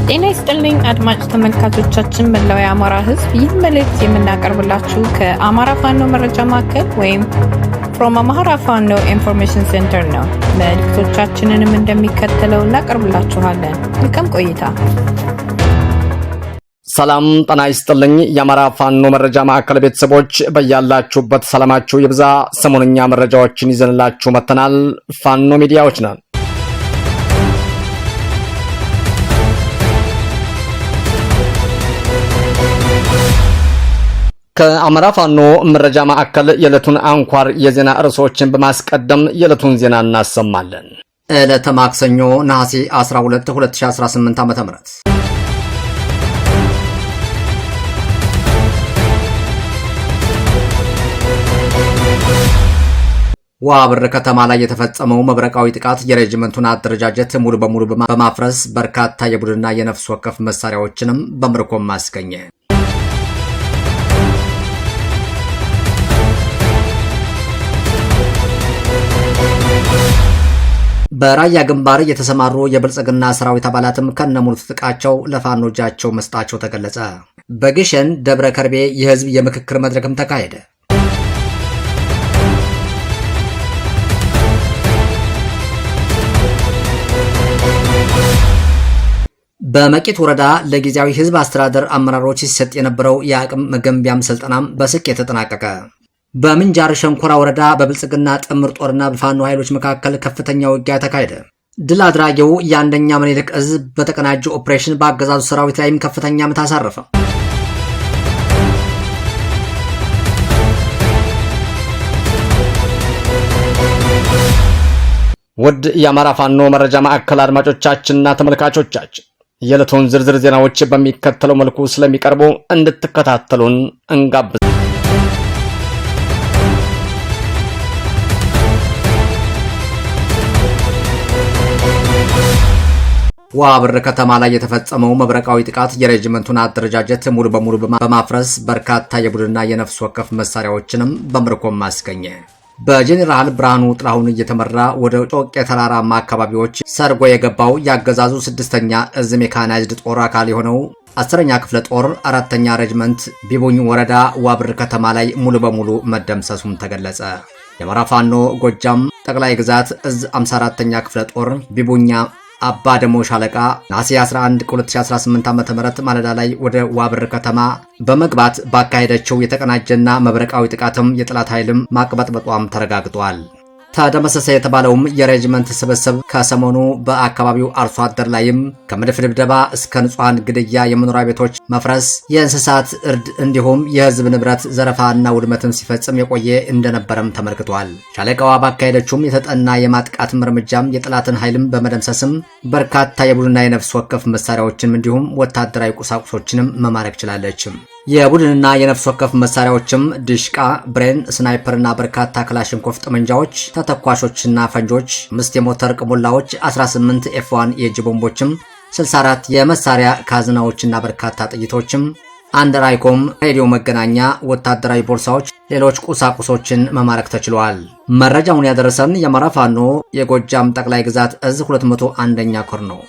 ጤና ይስጥልኝ አድማጭ ተመልካቾቻችን መላው የአማራ ሕዝብ ይህ መልእክት የምናቀርብላችሁ ከአማራ ፋኖ መረጃ ማዕከል ወይም from Amhara Fano Information Center ነው። መልእክቶቻችንንም እንደሚከተለው እናቀርብላችኋለን። መልካም ቆይታ። ሰላም ጤና ይስጥልኝ የአማራ ፋኖ መረጃ ማዕከል ቤተሰቦች በያላችሁበት ሰላማችሁ ይብዛ። ሰሞንኛ መረጃዎችን ይዘንላችሁ መተናል። ፋኖ ሚዲያዎች ነን። ከአማራ ፋኖ መረጃ ማዕከል የዕለቱን አንኳር የዜና ርዕሶችን በማስቀደም የዕለቱን ዜና እናሰማለን። ዕለተ ማክሰኞ ነሐሴ 12 2018 ዓ.ም ዋብር ከተማ ላይ የተፈጸመው መብረቃዊ ጥቃት የሬጅመንቱን አደረጃጀት ሙሉ በሙሉ በማፍረስ በርካታ የቡድንና የነፍስ ወከፍ መሳሪያዎችንም በምርኮም አስገኘ። በራያ ግንባር የተሰማሩ የብልጽግና ሰራዊት አባላትም ከነሙሉ ትጥቃቸው ለፋኖ እጃቸው መስጣቸው ተገለጸ። በግሸን ደብረ ከርቤ የህዝብ የምክክር መድረክም ተካሄደ። በመቂት ወረዳ ለጊዜያዊ ህዝብ አስተዳደር አመራሮች ሲሰጥ የነበረው የአቅም መገንቢያም ስልጠናም በስኬት ተጠናቀቀ። በምንጃር ሸንኮራ ወረዳ በብልጽግና ጥምር ጦርና በፋኖ ኃይሎች መካከል ከፍተኛ ውጊያ ተካሄደ። ድል አድራጊው የአንደኛ ምኒልክ እዝ በተቀናጀ ኦፕሬሽን በአገዛዙ ሰራዊት ላይም ከፍተኛ ምት አሳረፈ። ውድ የአማራ ፋኖ መረጃ ማዕከል አድማጮቻችንና ተመልካቾቻችን የዕለቱን ዝርዝር ዜናዎች በሚከተለው መልኩ ስለሚቀርቡ እንድትከታተሉን እንጋብዛለን። ዋብር ከተማ ላይ የተፈጸመው መብረቃዊ ጥቃት የሬጅመንቱን አደረጃጀት ሙሉ በሙሉ በማፍረስ በርካታ የቡድንና የነፍስ ወከፍ መሳሪያዎችንም በምርኮም አስገኘ። በጄኔራል ብርሃኑ ጥላሁን እየተመራ ወደ ጮቄ ተራራማ አካባቢዎች ሰርጎ የገባው ያገዛዙ 6ኛ እዝ ሜካናይዝድ ጦር አካል የሆነው 10ኛ ክፍለ ጦር 4ኛ ሬጅመንት ቢቡኝ ወረዳ ዋብር ከተማ ላይ ሙሉ በሙሉ መደምሰሱም ተገለጸ። የአማራ ፋኖ ጎጃም ጠቅላይ ግዛት እዝ 54ኛ ክፍለ ጦር ቢቡኛ አባ ደሞ ሻለቃ ነሐሴ 11 2018 ዓ.ም ማለዳ ላይ ወደ ዋብር ከተማ በመግባት ባካሄደችው የተቀናጀና መብረቃዊ ጥቃትም የጠላት ኃይልም ማቅበጥበጧም ተረጋግጧል። ተደመሰሰ የተባለውም የሬጅመንት ስብስብ ከሰሞኑ በአካባቢው አርሶ አደር ላይም ከመድፍ ድብደባ እስከ ንጹሃን ግድያ፣ የመኖሪያ ቤቶች መፍረስ፣ የእንስሳት እርድ እንዲሁም የህዝብ ንብረት ዘረፋና ውድመትን ሲፈጽም የቆየ እንደነበረም ተመልክቷል። ሻለቃዋ ባካሄደችውም የተጠና የማጥቃት እርምጃም የጠላትን ኃይልም በመደምሰስም በርካታ የቡድንና የነፍስ ወከፍ መሳሪያዎችንም እንዲሁም ወታደራዊ ቁሳቁሶችንም መማረክ ችላለች። የቡድንና የነፍስ ወከፍ መሳሪያዎችም ዲሽቃ፣ ብሬን፣ ስናይፐርና በርካታ ክላሽንኮፍ ጠመንጃዎች፣ ተተኳሾችና ፈንጆች፣ 5 የሞተር ቅሙላዎች፣ 18 ኤፍ1 የእጅ ቦምቦችም፣ 64 የመሳሪያ ካዝናዎችና በርካታ ጥይቶችም፣ አንድ ራይኮም ሬዲዮ መገናኛ፣ ወታደራዊ ቦርሳዎች፣ ሌሎች ቁሳቁሶችን መማረክ ተችሏል። መረጃውን ያደረሰን የአማራ ፋኖ የጎጃም ጠቅላይ ግዛት እዝ 201ኛ ኮር ነው።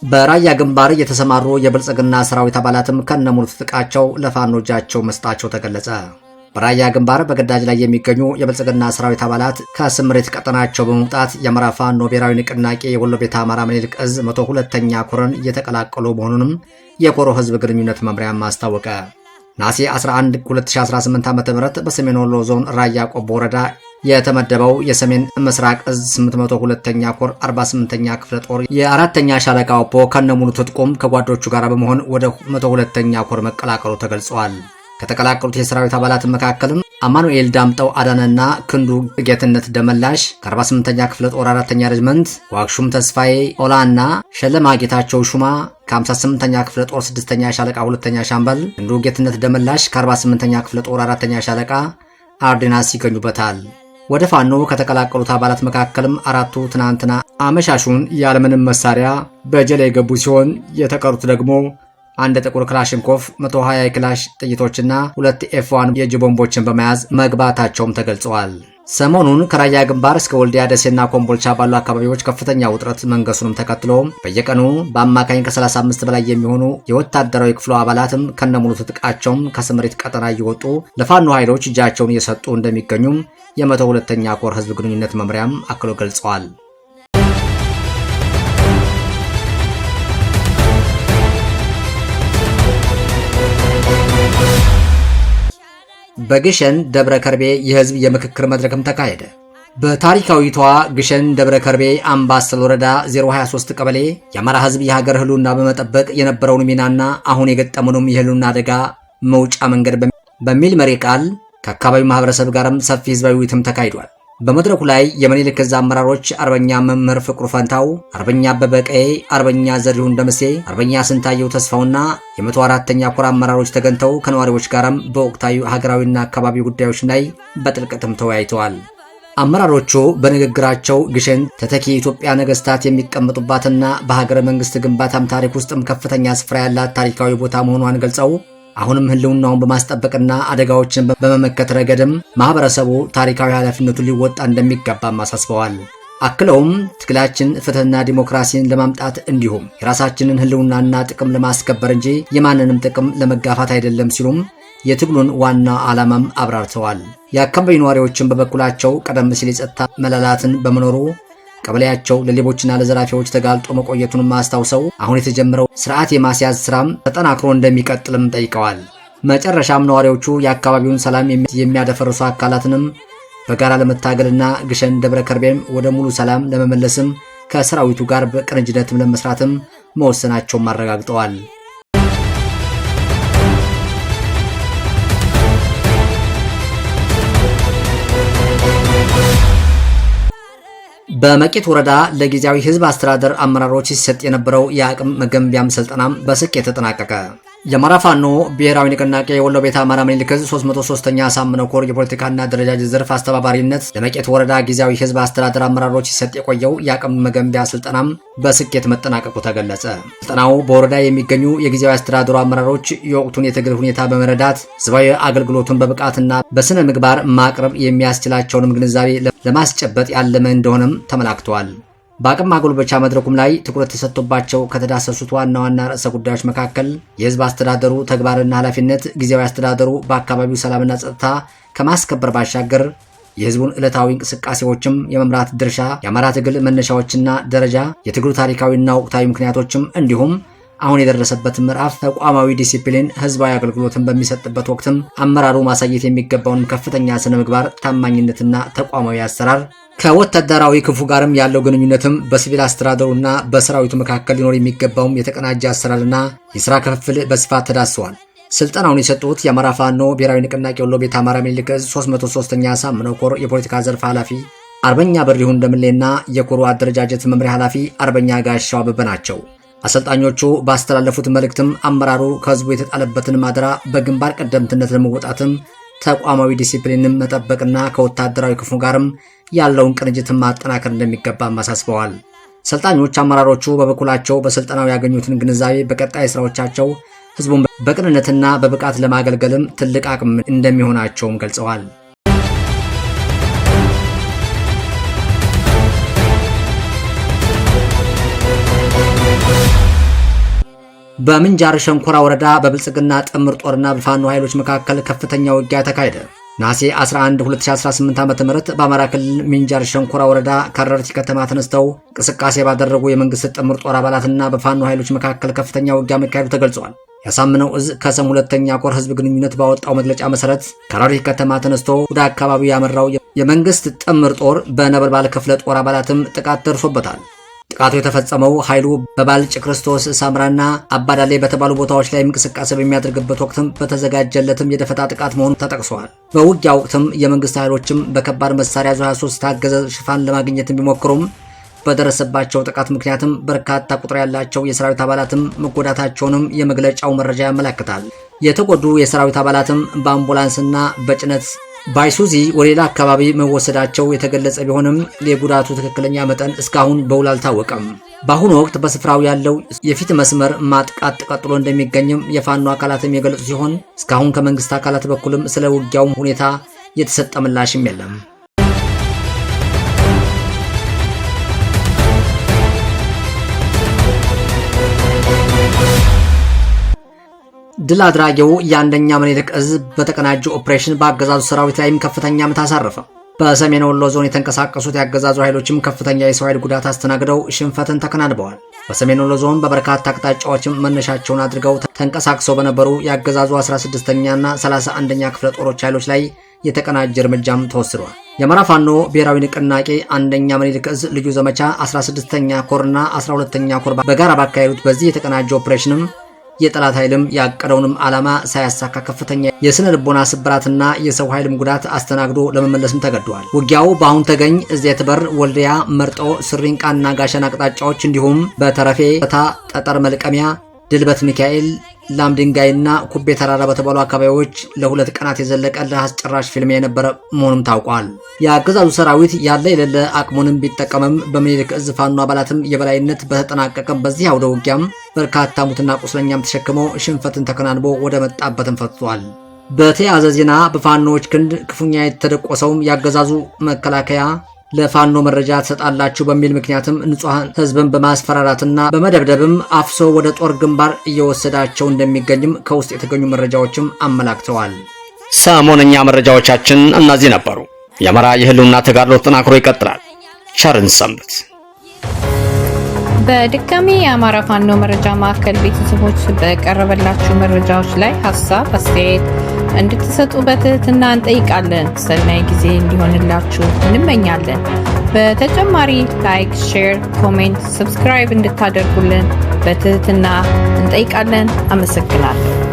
በራያ ግንባር የተሰማሩ የብልጽግና ሰራዊት አባላትም ከነሙሉ ትጥቃቸው ለፋኖ እጃቸው መስጣቸው ተገለጸ። በራያ ግንባር በግዳጅ ላይ የሚገኙ የብልጽግና ሰራዊት አባላት ከስምሪት ቀጠናቸው በመውጣት የአማራ ፋኖ ብሔራዊ ንቅናቄ የወሎ ቤተ አማራ ምኒልክ እዝ 102ኛ ኮርን እየተቀላቀሉ መሆኑንም የኮሮ ህዝብ ግንኙነት መምሪያም አስታወቀ። ነሐሴ 11 2018 ዓ.ም በሰሜን ወሎ ዞን ራያ ቆቦ ወረዳ የተመደበው የሰሜን ምስራቅ እዝ 802ኛ ኮር 48ኛ ክፍለ ጦር የ4ኛ ሻለቃ ኦፖ ከነሙሉ ትጥቁም ከጓዶቹ ጋር በመሆን ወደ 102ኛ ኮር መቀላቀሉ ተገልጿል። ከተቀላቀሉት የሰራዊት አባላት መካከልም አማኑኤል ዳምጠው አዳነና ክንዱ ጌትነት ደመላሽ ከ48ኛ ክፍለ ጦር 4ኛ ሬጅመንት፣ ዋክሹም ተስፋዬ ኦላና ሸለማ ጌታቸው ሹማ ከ58ኛ ክፍለ ጦር 6ኛ ሻለቃ 2ኛ ሻምበል፣ ክንዱ ጌትነት ደመላሽ ከ48ኛ ክፍለ ጦር 4ኛ ሻለቃ አርዲናንስ ይገኙበታል። ወደ ፋኖ ከተቀላቀሉት አባላት መካከልም አራቱ ትናንትና አመሻሹን ያለምንም መሳሪያ በጀሌ የገቡ ሲሆን የተቀሩት ደግሞ አንድ ጥቁር ክላሽንኮቭ፣ 120 የክላሽ ጥይቶችና 2 F1 የእጅ ቦምቦችን በመያዝ መግባታቸውም ተገልጸዋል። ሰሞኑን ከራያ ግንባር እስከ ወልዲያ፣ ደሴና ኮምቦልቻ ባሉ አካባቢዎች ከፍተኛ ውጥረት መንገሱንም ተከትሎ በየቀኑ በአማካኝ ከ35 በላይ የሚሆኑ የወታደራዊ ክፍሉ አባላትም ከነሙሉ ትጥቃቸውም ከስምሪት ቀጠና እየወጡ ለፋኖ ኃይሎች እጃቸውን እየሰጡ እንደሚገኙም የ102ኛ ኮር ህዝብ ግንኙነት መምሪያም አክሎ ገልጸዋል። በግሸን ደብረ ከርቤ የህዝብ የምክክር መድረክም ተካሄደ። በታሪካዊቷ ግሸን ደብረ ከርቤ አምባሰል ወረዳ 023 ቀበሌ የአማራ ህዝብ የሀገር ህልውና በመጠበቅ የነበረውን ሚናና አሁን የገጠመውንም የህልውና አደጋ መውጫ መንገድ በሚል መሪ ቃል ከአካባቢው ማህበረሰብ ጋርም ሰፊ ህዝባዊ ውይይትም ተካሂዷል። በመድረኩ ላይ የምኒልክ ዕዝ አመራሮች አርበኛ መምህር ፍቅሩ ፈንታው፣ አርበኛ አበበ ቀዬ፣ አርበኛ ዘሪሁን ደምሴ፣ አርበኛ ስንታየው ተስፋውና የ104ኛ ኮር አመራሮች ተገኝተው ከነዋሪዎች ጋርም በወቅታዊ ሀገራዊና አካባቢ ጉዳዮች ላይ በጥልቀትም ተወያይተዋል። አመራሮቹ በንግግራቸው ግሸን ተተኪ የኢትዮጵያ ነገስታት የሚቀመጡባትና በሀገረ መንግስት ግንባታም ታሪክ ውስጥም ከፍተኛ ስፍራ ያላት ታሪካዊ ቦታ መሆኗን ገልጸው አሁንም ህልውናውን በማስጠበቅና አደጋዎችን በመመከት ረገድም ማህበረሰቡ ታሪካዊ ኃላፊነቱን ሊወጣ እንደሚገባም አሳስበዋል። አክለውም ትግላችን ፍትህና ዲሞክራሲን ለማምጣት እንዲሁም የራሳችንን ህልውናና ጥቅም ለማስከበር እንጂ የማንንም ጥቅም ለመጋፋት አይደለም ሲሉም የትግሉን ዋና ዓላማም አብራርተዋል። የአካባቢው ነዋሪዎችን በበኩላቸው ቀደም ሲል የጸጥታ መላላትን በመኖሩ ቀበሌያቸው ለሌቦችና ለዘራፊዎች ተጋልጦ መቆየቱንም አስታውሰው አሁን የተጀመረው ስርዓት የማስያዝ ስራም ተጠናክሮ እንደሚቀጥልም ጠይቀዋል። መጨረሻም ነዋሪዎቹ የአካባቢውን ሰላም የሚያደፈርሱ አካላትንም በጋራ ለመታገልና ግሸን ደብረ ከርቤም ወደ ሙሉ ሰላም ለመመለስም ከሰራዊቱ ጋር በቅንጅነትም ለመስራትም መወሰናቸውን አረጋግጠዋል። በመቄት ወረዳ ለጊዜያዊ ህዝብ አስተዳደር አመራሮች ሲሰጥ የነበረው የአቅም መገንቢያም ስልጠናም በስኬት ተጠናቀቀ። የአማራ ፋኖ ብሔራዊ ንቅናቄ የወሎ ቤተ አማራ ምኒልክ ዕዝ 303ኛ አሳምነው ኮር የፖለቲካና አደረጃጀት ዘርፍ አስተባባሪነት ለመቄት ወረዳ ጊዜያዊ ህዝብ አስተዳደር አመራሮች ሲሰጥ የቆየው የአቅም መገንቢያ ስልጠናም በስኬት መጠናቀቁ ተገለጸ። ስልጠናው በወረዳ የሚገኙ የጊዜያዊ አስተዳደሩ አመራሮች የወቅቱን የትግል ሁኔታ በመረዳት ህዝባዊ አገልግሎቱን በብቃትና በስነ ምግባር ማቅረብ የሚያስችላቸውንም ግንዛቤ ለማስጨበጥ ያለመ እንደሆነም ተመላክተዋል። በአቅም ማጎልበቻ መድረኩም ላይ ትኩረት ተሰጥቶባቸው ከተዳሰሱት ዋና ዋና ርዕሰ ጉዳዮች መካከል የህዝብ አስተዳደሩ ተግባርና ኃላፊነት፣ ጊዜያዊ አስተዳደሩ በአካባቢው ሰላምና ጸጥታ ከማስከበር ባሻገር የህዝቡን ዕለታዊ እንቅስቃሴዎችም የመምራት ድርሻ፣ የአማራ ትግል መነሻዎችና ደረጃ፣ የትግሉ ታሪካዊና ወቅታዊ ምክንያቶችም እንዲሁም አሁን የደረሰበት ምዕራፍ፣ ተቋማዊ ዲሲፕሊን፣ ህዝባዊ አገልግሎትን በሚሰጥበት ወቅትም አመራሩ ማሳየት የሚገባውን ከፍተኛ ስነ ምግባር፣ ታማኝነትና ተቋማዊ አሰራር፣ ከወታደራዊ ክንፉ ጋርም ያለው ግንኙነትም በሲቪል አስተዳደሩና በሰራዊቱ መካከል ሊኖር የሚገባውም የተቀናጀ አሰራርና የሥራ ክፍፍል በስፋት ተዳስሰዋል። ስልጠናውን የሰጡት የአማራ ፋኖ ብሔራዊ ንቅናቄ ወሎ ቤተ አማራ ምኒልክ ዕዝ 303ኛ አሳምነው ኮር የፖለቲካ ዘርፍ ኃላፊ አርበኛ በሪሁን ደምሌና የኮሩ አደረጃጀት መምሪያ ኃላፊ አርበኛ ጋሻው አበበ ናቸው። አሰልጣኞቹ ባስተላለፉት መልእክትም አመራሩ ከህዝቡ የተጣለበትን ማድራ በግንባር ቀደምትነት ለመወጣትም ተቋማዊ ዲሲፕሊንን መጠበቅና ከወታደራዊ ክፍሉ ጋርም ያለውን ቅንጅትን ማጠናከር እንደሚገባ አሳስበዋል። ሰልጣኞች አመራሮቹ በበኩላቸው በስልጠናው ያገኙትን ግንዛቤ በቀጣይ ስራዎቻቸው ህዝቡን በቅንነትና በብቃት ለማገልገልም ትልቅ አቅም እንደሚሆናቸውም ገልጸዋል። በምንጃር ሸንኮራ ወረዳ በብልጽግና ጥምር ጦርና በፋኖ ኃይሎች መካከል ከፍተኛ ውጊያ ተካሄደ። ነሐሴ 11 2018 ዓ.ም በአማራ ክልል ምንጃር ሸንኮራ ወረዳ ከረርቲ ከተማ ተነስተው እንቅስቃሴ ባደረጉ የመንግስት ጥምር ጦር አባላትና በፋኖ ኃይሎች መካከል ከፍተኛ ውጊያ መካሄዱ ተገልጿል። ያሳምነው ዕዝ ከሰም 2ኛ ኮር ህዝብ ግንኙነት ባወጣው መግለጫ መሰረት ከረርቲ ከተማ ተነስቶ ወደ አካባቢው ያመራው የመንግስት ጥምር ጦር በነበልባል ክፍለ ጦር አባላትም ጥቃት ደርሶበታል። ጥቃቱ የተፈጸመው ኃይሉ በባልጭ ክርስቶስ ሳምራና አባዳሌ በተባሉ ቦታዎች ላይ እንቅስቃሴ በሚያደርግበት ወቅትም በተዘጋጀለትም የደፈጣ ጥቃት መሆኑ ተጠቅሷል። በውጊያ ወቅትም የመንግስት ኃይሎችም በከባድ መሳሪያ ዙ 23 ታገዘ ሽፋን ለማግኘት ቢሞክሩም በደረሰባቸው ጥቃት ምክንያትም በርካታ ቁጥር ያላቸው የሰራዊት አባላትም መጎዳታቸውንም የመግለጫው መረጃ ያመለክታል። የተጎዱ የሰራዊት አባላትም በአምቡላንስና በጭነት ባይሱዚ ወደ ሌላ አካባቢ መወሰዳቸው የተገለጸ ቢሆንም የጉዳቱ ትክክለኛ መጠን እስካሁን በውል አልታወቀም። በአሁኑ ወቅት በስፍራው ያለው የፊት መስመር ማጥቃት ቀጥሎ እንደሚገኝም የፋኖ አካላትም የገለጹ ሲሆን እስካሁን ከመንግስት አካላት በኩልም ስለ ውጊያው ሁኔታ የተሰጠ ምላሽም የለም። ድል አድራጊው የአንደኛ ምኒልክ እዝ በተቀናጀ ኦፕሬሽን በአገዛዙ ሰራዊት ላይም ከፍተኛ ምት አሳረፈ። በሰሜን ወሎ ዞን የተንቀሳቀሱት የአገዛዙ ኃይሎችም ከፍተኛ የሰው ኃይል ጉዳት አስተናግደው ሽንፈትን ተከናንበዋል። በሰሜን ወሎ ዞን በበርካታ አቅጣጫዎችም መነሻቸውን አድርገው ተንቀሳቅሰው በነበሩ የአገዛዙ 16ኛና 31ኛ ክፍለ ጦሮች ኃይሎች ላይ የተቀናጀ እርምጃም ተወስዷል። የአማራ ፋኖ ብሔራዊ ንቅናቄ አንደኛ ምኒልክ እዝ ልዩ ዘመቻ 16ኛ ኮርና 12ኛ ኮር በጋራ ባካሄዱት በዚህ የተቀናጀ ኦፕሬሽንም የጠላት ኃይልም ያቀደውንም ዓላማ ሳያሳካ ከፍተኛ የስነ ልቦና ስብራትና የሰው ኃይልም ጉዳት አስተናግዶ ለመመለስም ተገዷል። ውጊያው በአሁን ተገኝ፣ እዜት በር፣ ወልዲያ፣ መርጦ፣ ስሪንቃና ጋሸና አቅጣጫዎች እንዲሁም በተረፌ ጠጠር መልቀሚያ፣ ድልበት ሚካኤል፣ ላም ድንጋይና ኩቤ ተራራ በተባሉ አካባቢዎች ለሁለት ቀናት የዘለቀ ለአስጨራሽ ፊልም የነበረ መሆኑም ታውቋል። የአገዛዙ ሰራዊት ያለ የሌለ አቅሙንም ቢጠቀምም በምኒልክ እዝ ፋኖ አባላትም የበላይነት በተጠናቀቀ በዚህ አውደ ውጊያም በርካታ ሙትና ቁስለኛም ተሸክሞ ሽንፈትን ተከናንቦ ወደ መጣበትም ፈጥቷል። በተያያዘ ዜና በፋኖዎች ክንድ ክፉኛ የተደቆሰውም ያገዛዙ መከላከያ ለፋኖ መረጃ ተሰጣላችሁ በሚል ምክንያትም ንጹሃን ህዝብን በማስፈራራትና በመደብደብም አፍሶ ወደ ጦር ግንባር እየወሰዳቸው እንደሚገኝም ከውስጥ የተገኙ መረጃዎችም አመላክተዋል። ሰሞነኛ መረጃዎቻችን እነዚህ ነበሩ። የአማራ የህልውና ተጋድሎ ተጠናክሮ ይቀጥላል። ቸርን ሰንብት። በድጋሚ የአማራ ፋኖ መረጃ ማዕከል ቤተሰቦች በቀረበላችሁ መረጃዎች ላይ ሀሳብ አስተያየት እንድትሰጡ በትህትና እንጠይቃለን። ሰናይ ጊዜ እንዲሆንላችሁ እንመኛለን። በተጨማሪ ላይክ፣ ሼር፣ ኮሜንት፣ ሰብስክራይብ እንድታደርጉልን በትህትና እንጠይቃለን። አመሰግናለሁ።